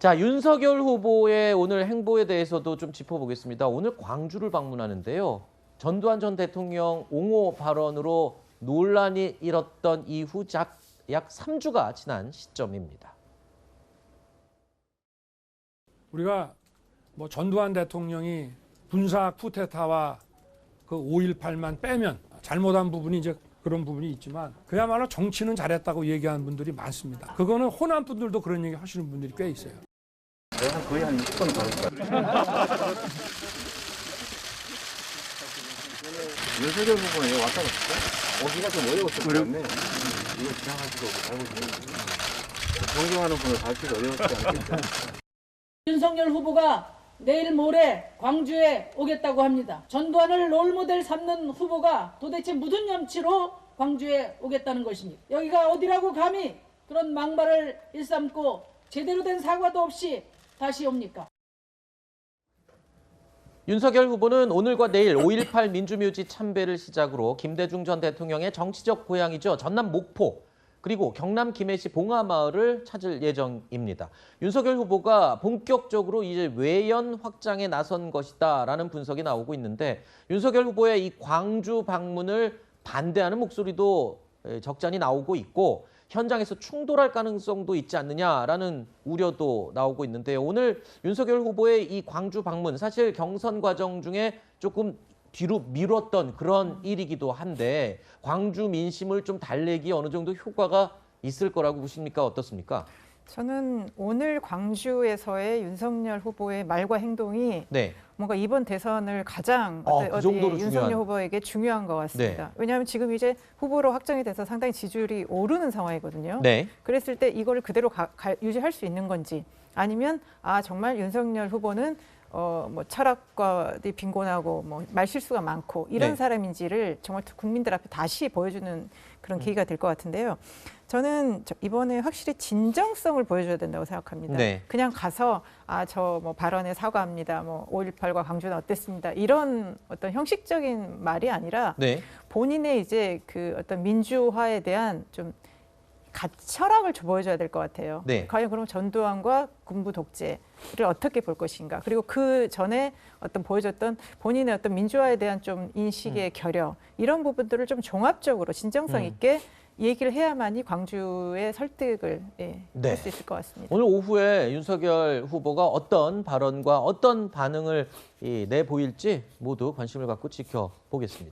자, 윤석열 후보의 오늘 행보에 대해서도 좀 짚어보겠습니다. 오늘 광주를 방문하는데요. 전두환 전 대통령 옹호 발언으로 논란이 일었던 이후 약 3주가 지난 시점입니다. 우리가 전두환 대통령이 군사 쿠데타와 그 5.18만 빼면 잘못한 부분이 이제 그런 부분이 있지만 그야말로 정치는 잘했다고 얘기하는 분들이 많습니다. 그거는 호남 분들도 그런 얘기 하시는 분들이 꽤 있어요. 거의 한 20번은 받을 것 같아요. 윤석열 후보는 왔다 갔을까? 오기가 좀 어려웠을 것 같네. 이거 지나가지고 알고 있는 존경하는 분을 밟기가 어려웠지 않겠죠? 윤석열 후보가 내일 모레 광주에 오겠다고 합니다. 전두환을 롤모델 삼는 후보가 도대체 무슨 염치로 광주에 오겠다는 것입니까? 여기가 어디라고 감히 그런 막말을 일삼고 제대로 된 사과도 없이 다시 옵니까? 윤석열 후보는 오늘과 내일 5.18 민주묘지 참배를 시작으로 김대중 전 대통령의 정치적 고향이죠. 전남 목포, 그리고 경남 김해시 봉하마을을 찾을 예정입니다. 윤석열 후보가 본격적으로 이제 외연 확장에 나선 것이다라는 분석이 나오고 있는데 윤석열 후보의 이 광주 방문을 반대하는 목소리도 적잖이 나오고 있고 현장에서 충돌할 가능성도 있지 않느냐라는 우려도 나오고 있는데요. 오늘 윤석열 후보의 이 광주 방문 사실 경선 과정 중에 조금 뒤로 미뤘던 그런 일이기도 한데 광주 민심을 좀 달래기 어느 정도 효과가 있을 거라고 보십니까? 어떻습니까? 저는 오늘 광주에서의 윤석열 후보의 말과 행동이 네. 뭔가 이번 대선을 가장 그 정도로 윤석열 중요한. 후보에게 중요한 것 같습니다. 네. 왜냐하면 지금 이제 후보로 확정이 돼서 상당히 지지율이 오르는 상황이거든요. 네. 그랬을 때 이걸 그대로 유지할 수 있는 건지 아니면 정말 윤석열 후보는 철학과 빈곤하고 말실수가 많고 이런 네. 사람인지를 정말 국민들 앞에 다시 보여주는 그런 계기가 될 것 같은데요. 저는 이번에 확실히 진정성을 보여줘야 된다고 생각합니다. 네. 그냥 가서 저 발언에 사과합니다. 5.18과 광주는 어땠습니다. 이런 어떤 형식적인 말이 아니라 네. 본인의 이제 그 어떤 민주화에 대한 좀 철학을 보여줘야 될 것 같아요. 네. 과연 그럼 전두환과 군부 독재를 어떻게 볼 것인가. 그리고 그 전에 어떤 보여줬던 본인의 어떤 민주화에 대한 좀 인식의 결여 이런 부분들을 좀 종합적으로 진정성 있게 얘기를 해야만이 광주의 설득을 할 수 있을 것 같습니다. 오늘 오후에 윤석열 후보가 어떤 발언과 어떤 반응을 내보일지 모두 관심을 갖고 지켜보겠습니다.